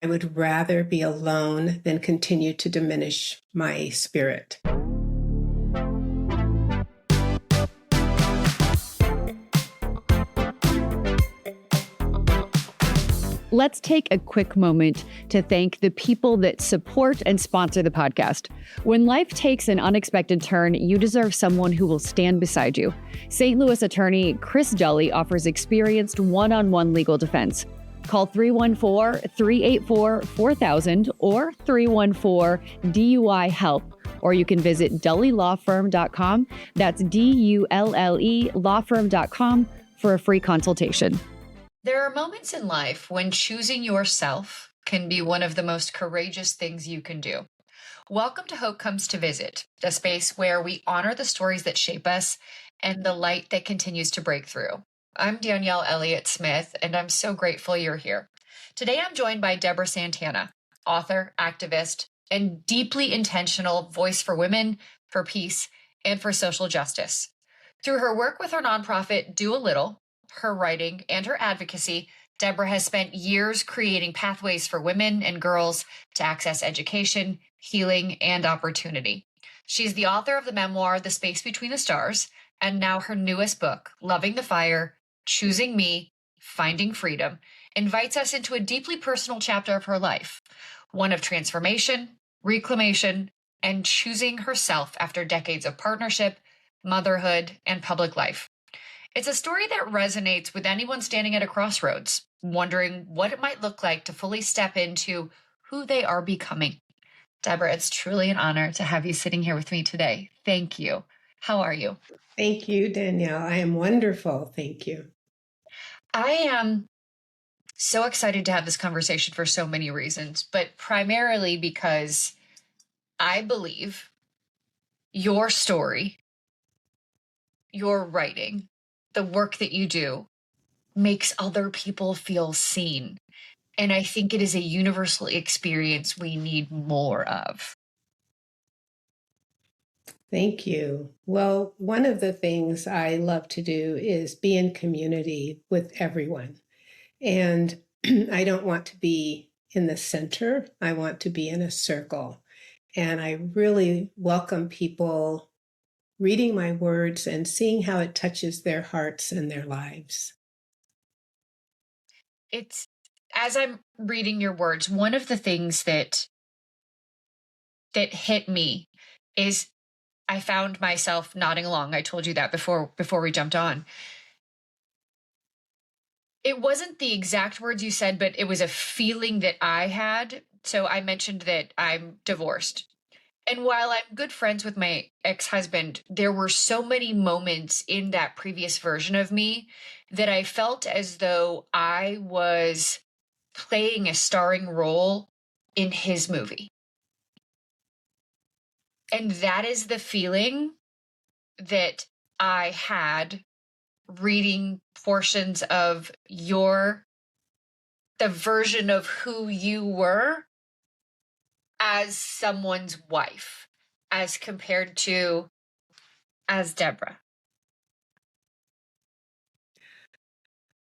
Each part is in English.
I would rather be alone than continue to diminish my spirit. Let's take a quick moment to thank the people that support and sponsor the podcast. When life takes an unexpected turn, you deserve someone who will stand beside you. St. Louis attorney Chris Dully offers experienced one-on-one legal defense. Call 314-384-4000 or 314-DUI-HELP, or you can visit dullylawfirm.com. That's DULLE lawfirm.com for a free consultation. There are moments in life when choosing yourself can be one of the most courageous things you can do. Welcome to Hope Comes to Visit, a space where we honor the stories that shape us and the light that continues to break through. I'm Danielle Elliott Smith, and I'm so grateful you're here. Today, I'm joined by Deborah Santana, author, activist, and deeply intentional voice for women, for peace, and for social justice. Through her work with her nonprofit, Do a Little, her writing, and her advocacy, Deborah has spent years creating pathways for women and girls to access education, healing, and opportunity. She's the author of the memoir, The Space Between the Stars, and now her newest book, Loving the Fire, Choosing Me, Finding Freedom, invites us into a deeply personal chapter of her life, one of transformation, reclamation, and choosing herself after decades of partnership, motherhood, and public life. It's a story that resonates with anyone standing at a crossroads, wondering what it might look like to fully step into who they are becoming. Deborah, it's truly an honor to have you sitting here with me today. Thank you. How are you? Thank you, Danielle. I am wonderful. Thank you. I am so excited to have this conversation for so many reasons, but primarily because I believe your story, your writing, the work that you do makes other people feel seen. And I think it is a universal experience we need more of. Thank you. Well, one of the things I love to do is be in community with everyone. And I don't want to be in the center. I want to be in a circle. And I really welcome people reading my words and seeing how it touches their hearts and their lives. It's, as I'm reading your words, one of the things that hit me is I found myself nodding along. I told you that before we jumped on. It wasn't the exact words you said, but it was a feeling that I had. So I mentioned that I'm divorced. And while I'm good friends with my ex-husband, there were so many moments in that previous version of me that I felt as though I was playing a starring role in his movie. And that is the feeling that I had reading portions of the version of who you were as someone's wife, as compared to as Deborah.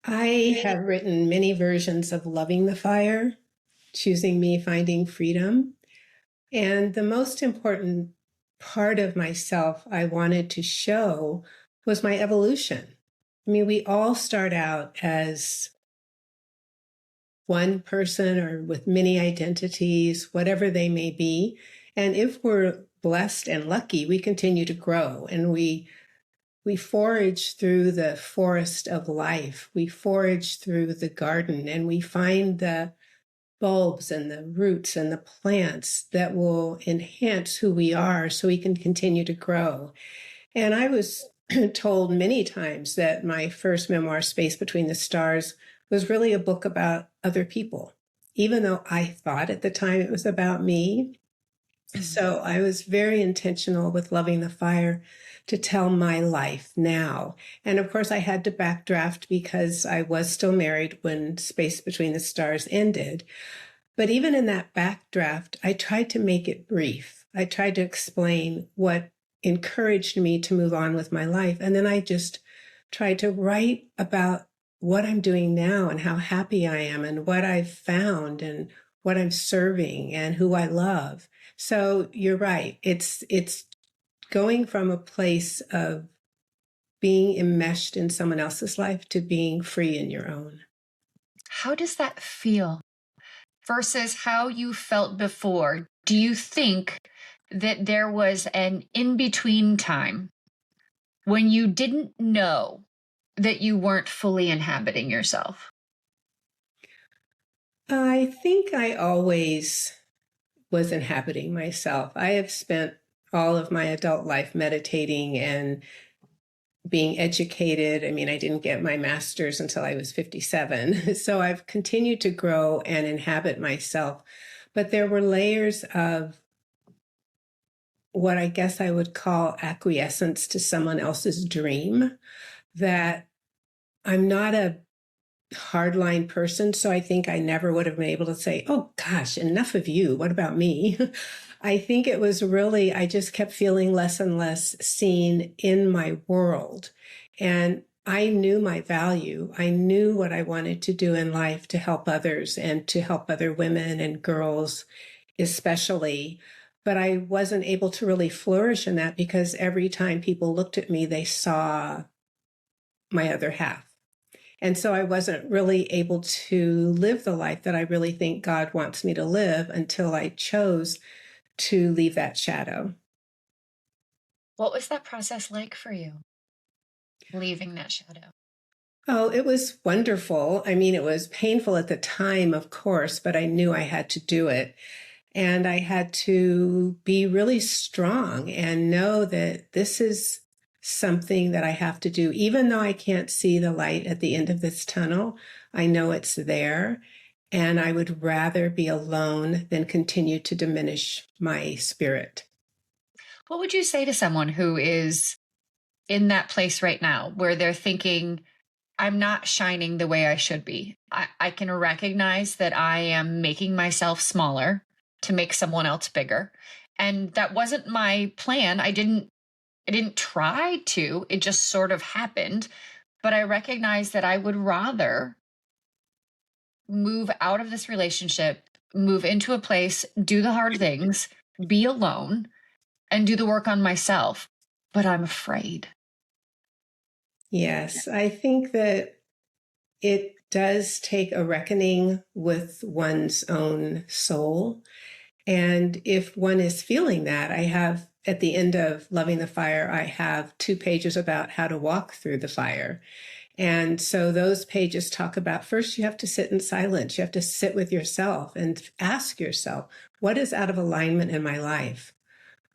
I have written many versions of Loving the Fire, Choosing Me, Finding Freedom. And the most important part of myself I wanted to show was my evolution. I mean, we all start out as one person or with many identities, whatever they may be. And if we're blessed and lucky, we continue to grow and we forage through the forest of life. We forage through the garden and we find the bulbs and the roots and the plants that will enhance who we are so we can continue to grow. And I was told many times that my first memoir, Space Between the Stars, was really a book about other people, even though I thought at the time it was about me. So I was very intentional with Loving the Fire to tell my life now. And of course, I had to backdraft because I was still married when Space Between the Stars ended. But even in that backdraft, I tried to make it brief. I tried to explain what encouraged me to move on with my life. And then I just tried to write about what I'm doing now and how happy I am and what I've found and what I'm serving and who I love. So you're right. It's going from a place of being enmeshed in someone else's life to being free in your own. How does that feel versus how you felt before? Do you think that there was an in-between time when you didn't know that you weren't fully inhabiting yourself? I think I always was inhabiting myself. I have spent all of my adult life meditating and being educated. I mean, I didn't get my master's until I was 57. So I've continued to grow and inhabit myself. But there were layers of what I guess I would call acquiescence to someone else's dream, that I'm not a hardline person. So I think I never would have been able to say, oh gosh, enough of you. What about me? I think it was really, I just kept feeling less and less seen in my world. And I knew my value. I knew what I wanted to do in life to help others and to help other women and girls, especially. But I wasn't able to really flourish in that because every time people looked at me, they saw my other half. And so I wasn't really able to live the life that I really think God wants me to live until I chose to leave that shadow. What was that process like for you, leaving that shadow? Oh, it was wonderful. I mean, it was painful at the time, of course, but I knew I had to do it. And I had to be really strong and know that this is something that I have to do. Even though I can't see the light at the end of this tunnel, I know it's there. And I would rather be alone than continue to diminish my spirit. What would you say to someone who is in that place right now where they're thinking, I'm not shining the way I should be? I can recognize that I am making myself smaller to make someone else bigger. And that wasn't my plan. I didn't try to, it just sort of happened. But I recognize that I would rather move out of this relationship, move into a place, do the hard things, be alone, and do the work on myself. But I'm afraid. Yes, I think that it does take a reckoning with one's own soul. And if one is feeling that, I have at the end of Loving the Fire, I have 2 pages about how to walk through the fire. And so those pages talk about, first, you have to sit in silence. You have to sit with yourself and ask yourself, what is out of alignment in my life?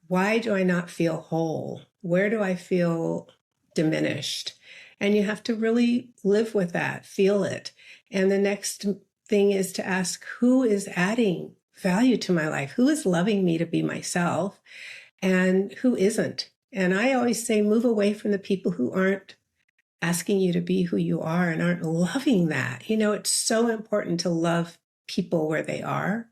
Why do I not feel whole? Where do I feel diminished? And you have to really live with that, feel it. And the next thing is to ask, who is adding value to my life? Who is loving me to be myself? And who isn't? And I always say, move away from the people who aren't asking you to be who you are and aren't loving that. You know, it's so important to love people where they are.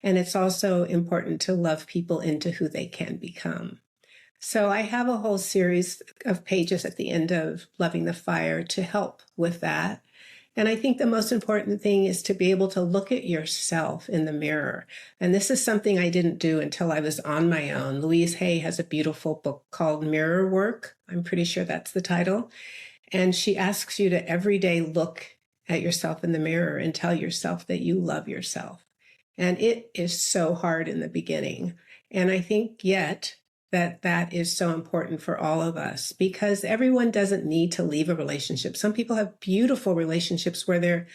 And it's also important to love people into who they can become. So I have a whole series of pages at the end of Loving the Fire to help with that. And I think the most important thing is to be able to look at yourself in the mirror. And this is something I didn't do until I was on my own. Louise Hay has a beautiful book called Mirror Work. I'm pretty sure that's the title. And she asks you to every day look at yourself in the mirror and tell yourself that you love yourself. And it is so hard in the beginning. And I think yet that is so important for all of us because everyone doesn't need to leave a relationship. Some people have beautiful relationships where they're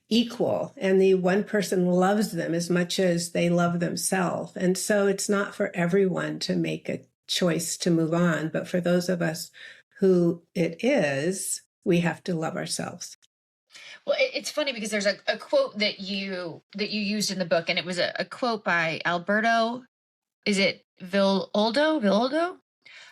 equal and the one person loves them as much as they love themselves. And so it's not for everyone to make a choice to move on, but for those of us who it is, we have to love ourselves. Well, it's funny because there's a quote that you used in the book, and it was a quote by Alberto. Is it Villoldo?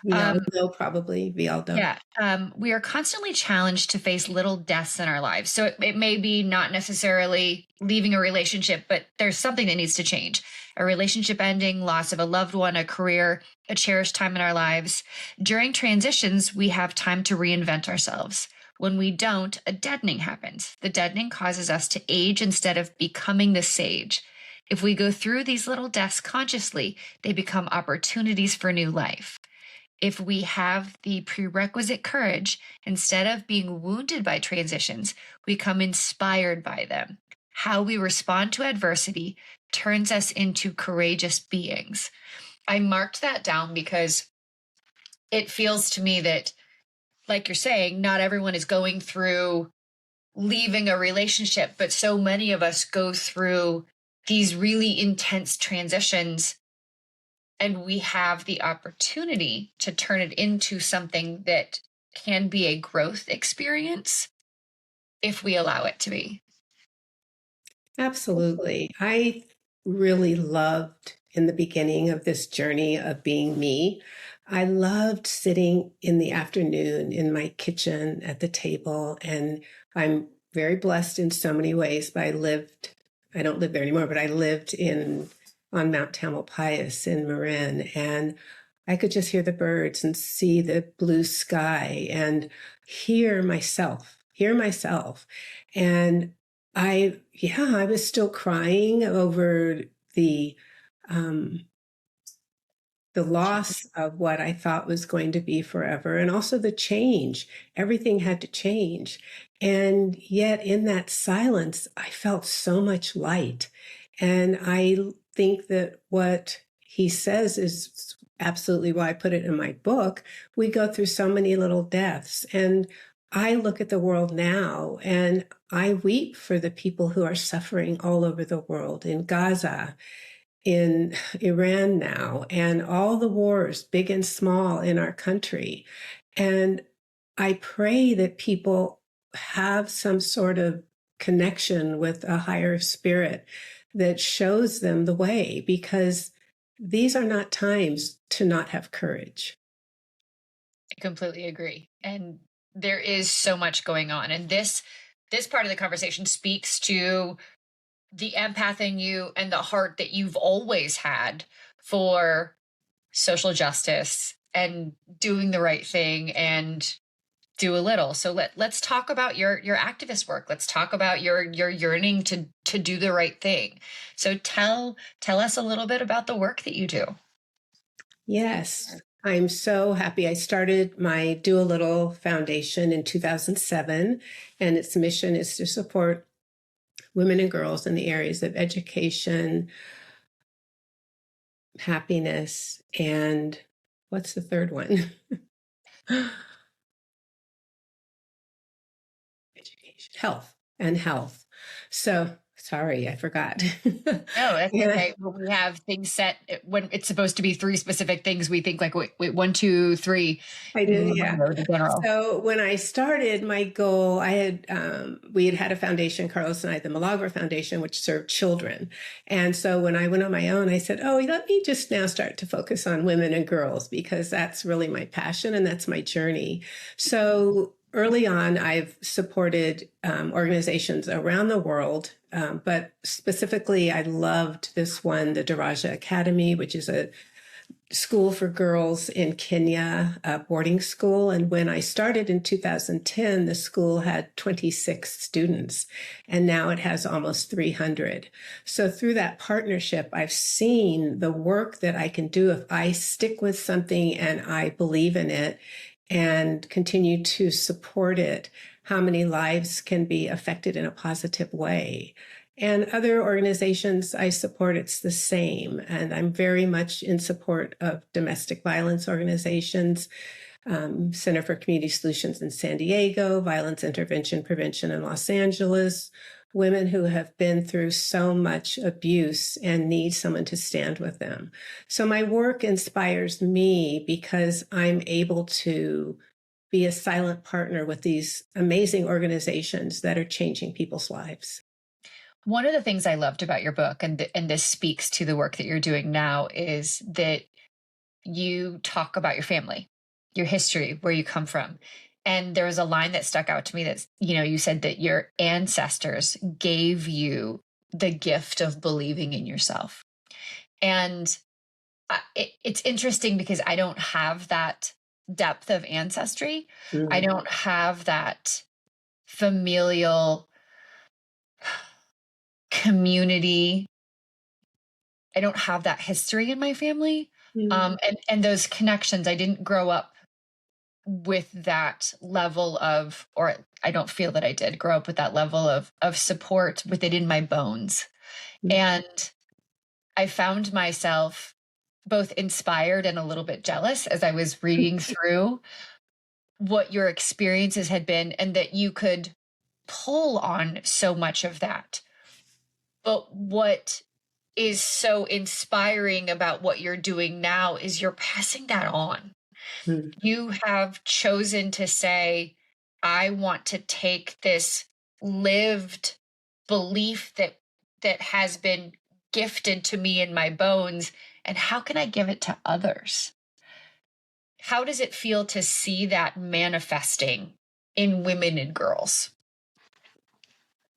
Vialdo, probably Vialdo. Yeah. We are constantly challenged to face little deaths in our lives. So it may be not necessarily leaving a relationship, but there's something that needs to change. A relationship ending, loss of a loved one, a career, a cherished time in our lives. During transitions, we have time to reinvent ourselves. When we don't, a deadening happens. The deadening causes us to age instead of becoming the sage. If we go through these little deaths consciously, they become opportunities for new life. If we have the prerequisite courage, instead of being wounded by transitions, we become inspired by them. How we respond to adversity turns us into courageous beings. I marked that down because it feels to me that, like you're saying, not everyone is going through leaving a relationship, but so many of us go through these really intense transitions, and we have the opportunity to turn it into something that can be a growth experience if we allow it to be. Absolutely. I really loved in the beginning of this journey of being me. I loved sitting in the afternoon in my kitchen at the table, and I'm very blessed in so many ways, but I don't live there anymore, but I lived on Mount Tamalpais in Marin, and I could just hear the birds and see the blue sky and hear myself. And I was still crying over um, the loss of what I thought was going to be forever, and also the change. Everything had to change. And yet in that silence, I felt so much light. And I think that what he says is absolutely why I put it in my book. We go through so many little deaths. And I look at the world now and I weep for the people who are suffering all over the world, in Gaza, in Iran now, and all the wars, big and small, in our country. And I pray that people have some sort of connection with a higher spirit that shows them the way, because these are not times to not have courage. I completely agree. And there is so much going on. And this part of the conversation speaks to the empath in you and the heart that you've always had for social justice and doing the right thing and do a little. So let's talk about your activist work. Let's talk about your yearning to do the right thing. So tell us a little bit about the work that you do. Yes, I'm so happy. I started my Do a Little Foundation in 2007, and its mission is to support women and girls in the areas of education, happiness, and what's the third one? Education, health. So sorry, I forgot. No, that's okay. When we have things set, when it's supposed to be three specific things, we think like, wait, 1, 2, 3. I did, yeah. So when I started, my goal, we had a foundation, Carlos and I, the Milagro Foundation, which served children. And so when I went on my own, I said, let me just now start to focus on women and girls, because that's really my passion and that's my journey. So early on, I've supported organizations around the world, but specifically, I loved this one, the Daraja Academy, which is a school for girls in Kenya, a boarding school. And when I started in 2010, the school had 26 students, and now it has almost 300. So through that partnership, I've seen the work that I can do if I stick with something and I believe in it and continue to support it, how many lives can be affected in a positive way. And other organizations I support, it's the same. And I'm very much in support of domestic violence organizations, Center for Community Solutions in San Diego, Violence Intervention Prevention in Los Angeles, women who have been through so much abuse and need someone to stand with them. So my work inspires me because I'm able to be a silent partner with these amazing organizations that are changing people's lives. One of the things I loved about your book, and this speaks to the work that you're doing now, is that you talk about your family, your history, where you come from. And there was a line that stuck out to me that, you said that your ancestors gave you the gift of believing in yourself. And it's interesting because I don't have that depth of ancestry. Mm-hmm. I don't have that familial community I don't have that history in my family. Mm. And those connections, I didn't grow up with that level of, or I don't feel that I did grow up with that level of support with it in my bones. Mm. And I found myself both inspired and a little bit jealous as I was reading through what your experiences had been, and that you could pull on so much of that. But what is so inspiring about what you're doing now is you're passing that on. Mm. You have chosen to say, I want to take this lived belief that has been gifted to me in my bones, and how can I give it to others? How does it feel to see that manifesting in women and girls?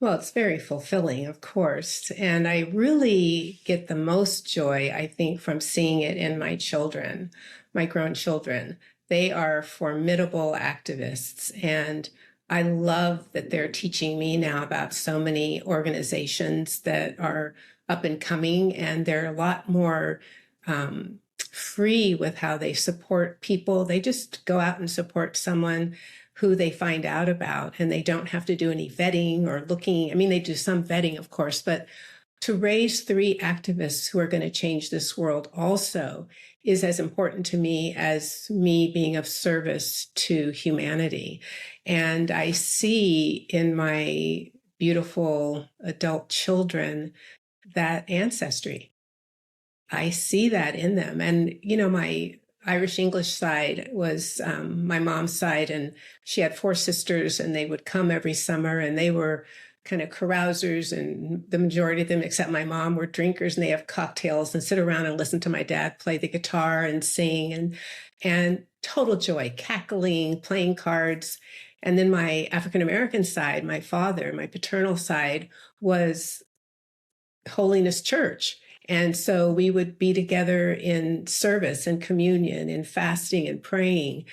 Well, it's very fulfilling, of course. And I really get the most joy, I think, from seeing it in my children, my grown children. They are formidable activists. And I love that they're teaching me now about so many organizations that are up and coming, and they're a lot more free with how they support people. They just go out and support someone who they find out about, and they don't have to do any vetting or looking. I mean, they do some vetting, of course, but to raise 3 activists who are going to change this world also is as important to me as me being of service to humanity. And I see in my beautiful adult children that ancestry. I see that in them. And, you know, my Irish English side was my mom's side, and she had 4 sisters, and they would come every summer, and they were kind of carousers, and the majority of them, except my mom, were drinkers, and they have cocktails and sit around and listen to my dad play the guitar and sing, and total joy, cackling, playing cards. And then my African American side, my father, my paternal side, was Holiness Church. And so we would be together in service and communion and fasting and praying.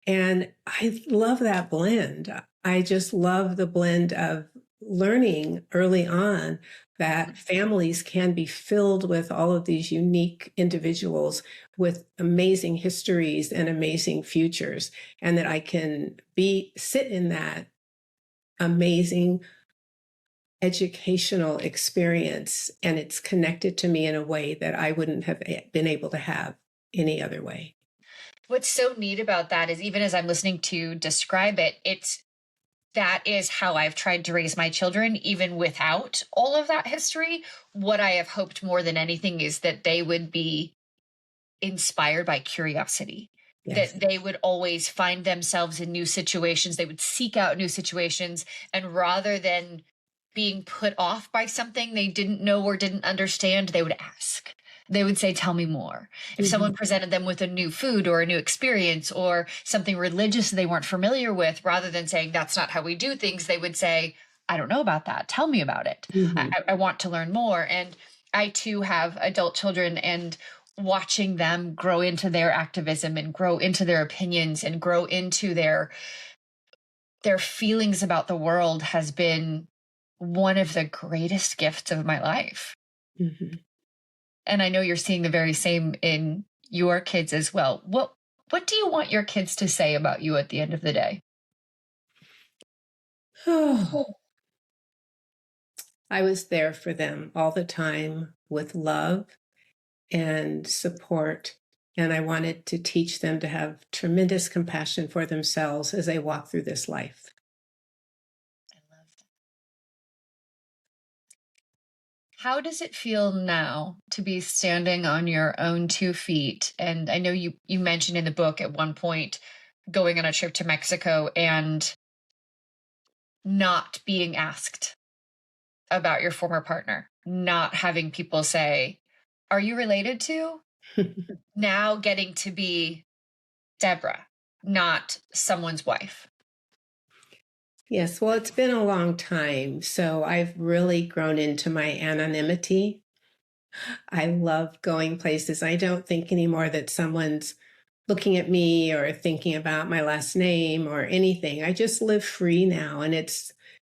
And I love that blend. I just love the blend of learning early on that families can be filled with all of these unique individuals with amazing histories and amazing futures, and that I can sit in that amazing educational experience, and it's connected to me in a way that I wouldn't have been able to have any other way. What's so neat about that is, even as I'm listening to describe it, that is how I've tried to raise my children, even without all of that history. What I have hoped more than anything is that they would be inspired by curiosity, Yes. that they would always find themselves in new situations. They would seek out new situations. And rather than being put off by something they didn't know or didn't understand, they would ask. They would say, tell me more. If someone presented them with a new food or a new experience or something religious they weren't familiar with, rather than saying, that's not how we do things, they would say, I don't know about that. Tell me about it. I want to learn more. And I too have adult children, and watching them grow into their activism and grow into their opinions and grow into their feelings about the world has been one of the greatest gifts of my life. Mm-hmm. And I know you're seeing the very same in your kids as well. What do you want your kids to say about you at the end of the day? Oh, I was there for them all the time with love and support. And I wanted to teach them to have tremendous compassion for themselves as they walk through this life. I love that. How does it feel now to be standing on your own 2 feet? And I know you mentioned in the book at one point going on a trip to Mexico and not being asked about your former partner, not having people say, are you related to? Now getting to be Deborah, not someone's wife. Yes, well, it's been a long time, so I've really grown into my anonymity. I love going places. I don't think anymore that someone's looking at me or thinking about my last name or anything. I just live free now, and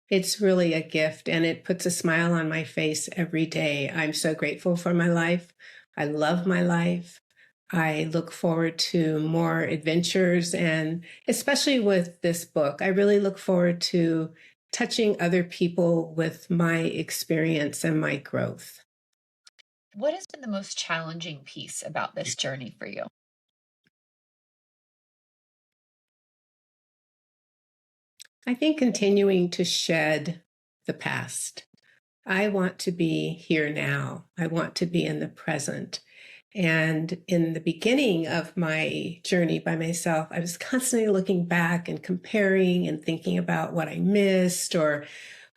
It's really a gift, and it puts a smile on my face every day. I'm so grateful for my life. I love my life. I look forward to more adventures, and especially with this book, I really look forward to touching other people with my experience and my growth. What has been the most challenging piece about this journey for you? I think continuing to shed the past. I want to be here now. I want to be in the present. And in the beginning of my journey by myself, I was constantly looking back and comparing and thinking about what I missed, or,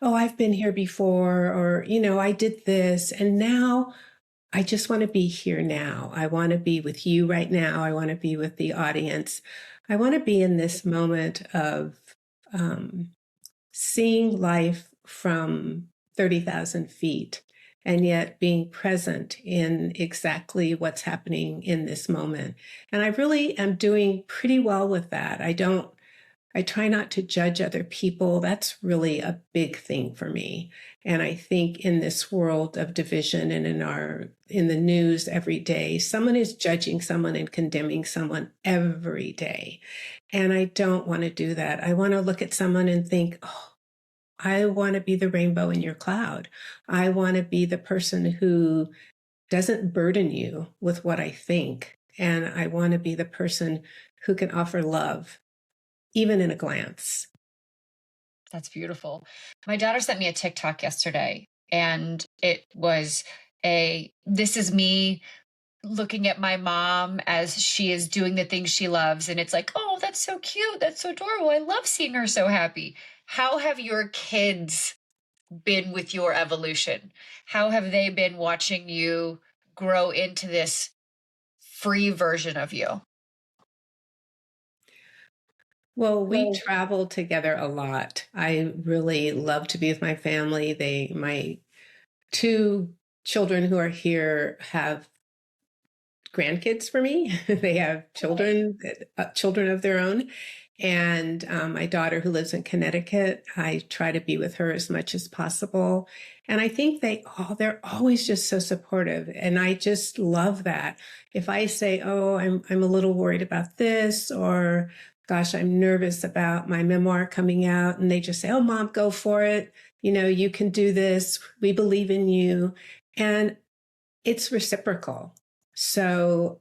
oh, I've been here before, or, I did this. And now I just want to be here now. I want to be with you right now. I want to be with the audience. I want to be in this moment of um, seeing life from 30,000 feet and yet being present in exactly what's happening in this moment. And I really am doing pretty well with that. I try not to judge other people. That's really a big thing for me. And I think in this world of division and in the news every day, someone is judging someone and condemning someone every day. And I don't want to do that. I want to look at someone and think, oh, I want to be the rainbow in your cloud. I want to be the person who doesn't burden you with what I think. And I want to be the person who can offer love, even in a glance. That's beautiful. My daughter sent me a TikTok yesterday, and it was this is me looking at my mom as she is doing the things she loves. And it's like, oh, that's so cute. That's so adorable. I love seeing her so happy. How have your kids been with your evolution? How have they been watching you grow into this free version of you? Well, we travel together a lot. I really love to be with my family. My two children who are here have grandkids for me. They have children of their own. And my daughter who lives in Connecticut, I try to be with her as much as possible. And I think they're always just so supportive. And I just love that. If I say, oh, I'm a little worried about this, or gosh, I'm nervous about my memoir coming out, and they just say, oh, mom, go for it. You can do this. We believe in you. And it's reciprocal. So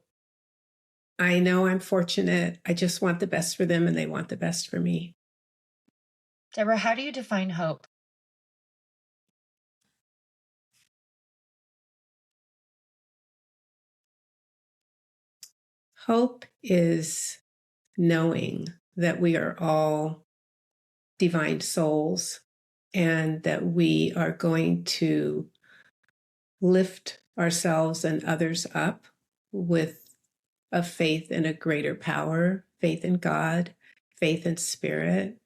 I know I'm fortunate. I just want the best for them, and they want the best for me. Deborah, how do you define hope? Hope is knowing that we are all divine souls and that we are going to lift ourselves and others up with a faith in a greater power, faith in God, faith in spirit,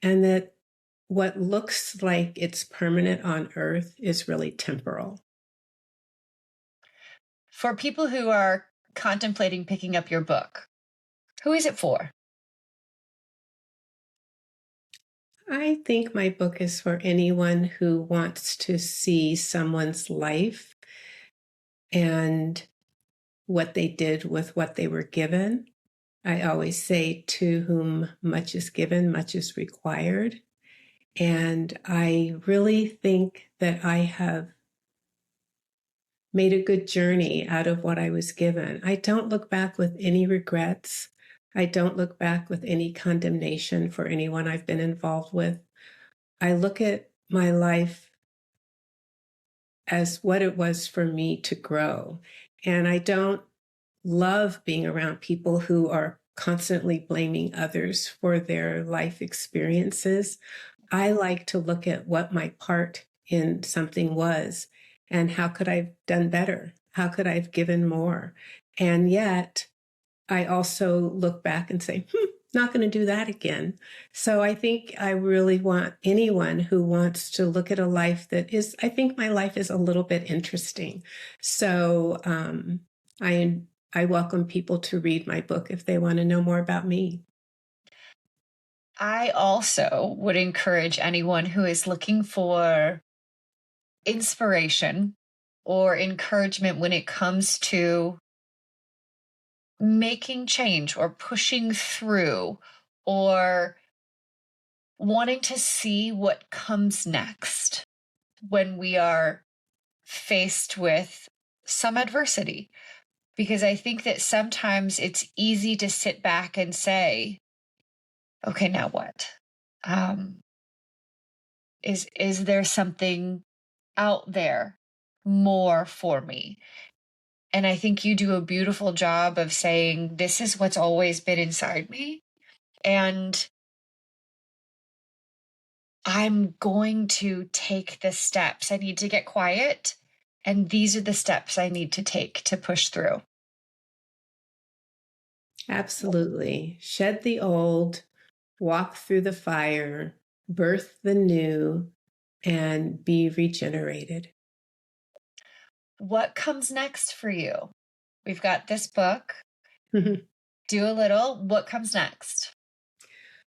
and that what looks like it's permanent on earth is really temporal. For people who are contemplating picking up your book, who is it for? I think my book is for anyone who wants to see someone's life and what they did with what they were given. I always say, to whom much is given, much is required. And I really think that I have made a good journey out of what I was given. I don't look back with any regrets. I don't look back with any condemnation for anyone I've been involved with. I look at my life as what it was for me to grow. And I don't love being around people who are constantly blaming others for their life experiences. I like to look at what my part in something was and how could I have done better? How could I have given more? And yet I also look back and say, not going to do that again. So I think I really want anyone who wants to look at a life that is, I think my life is a little bit interesting. So I welcome people to read my book if they want to know more about me. I also would encourage anyone who is looking for inspiration or encouragement when it comes to making change or pushing through or wanting to see what comes next when we are faced with some adversity. Because I think that sometimes it's easy to sit back and say, okay, now what? Is there something out there more for me? And I think you do a beautiful job of saying, this is what's always been inside me. And I'm going to take the steps. I need to get quiet. And these are the steps I need to take to push through. Absolutely. Shed the old, walk through the fire, birth the new, and be regenerated. What comes next for you? We've got this book. Do a little. What comes next?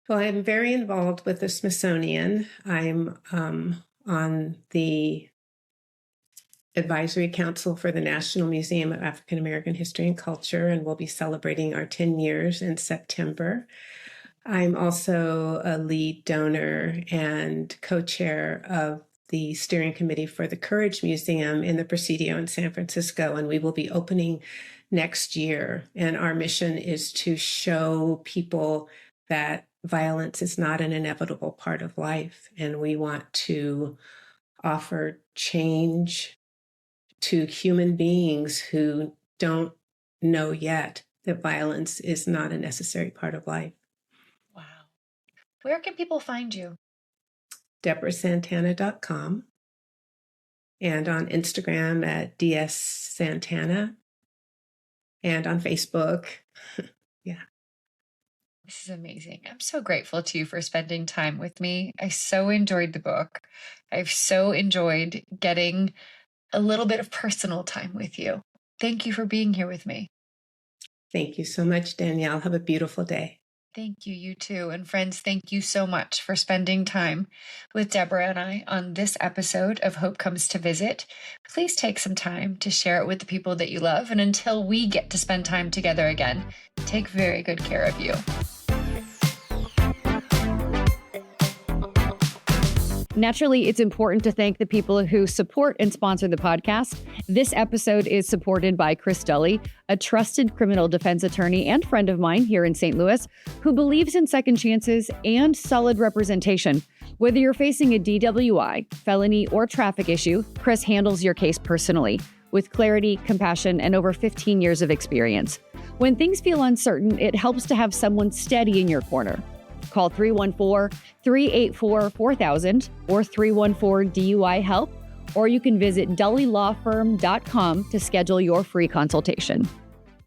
Well, I'm very involved with the Smithsonian. I'm on the Advisory Council for the National Museum of African American History and Culture, and we'll be celebrating our 10 years in September. I'm also a lead donor and co-chair of the steering committee for the Courage Museum in the Presidio in San Francisco, and we will be opening next year. And our mission is to show people that violence is not an inevitable part of life, and we want to offer change to human beings who don't know yet that violence is not a necessary part of life. Wow. Where can people find you? DeborahSantana.com, and on Instagram at DSSantana, and on Facebook. Yeah. This is amazing. I'm so grateful to you for spending time with me. I so enjoyed the book. I've so enjoyed getting a little bit of personal time with you. Thank you for being here with me. Thank you so much, Danielle. Have a beautiful day. Thank you, you too. And friends, thank you so much for spending time with Deborah and I on this episode of Hope Comes to Visit. Please take some time to share it with the people that you love. And until we get to spend time together again, take very good care of you. Naturally, it's important to thank the people who support and sponsor the podcast. This episode is supported by Chris Dully, a trusted criminal defense attorney and friend of mine here in St. Louis, who believes in second chances and solid representation. Whether you're facing a DWI, felony, or traffic issue, Chris handles your case personally, with clarity, compassion, and over 15 years of experience. When things feel uncertain, it helps to have someone steady in your corner. Call 314-384-4000 or 314-DUI-HELP, or you can visit dullylawfirm.com to schedule your free consultation.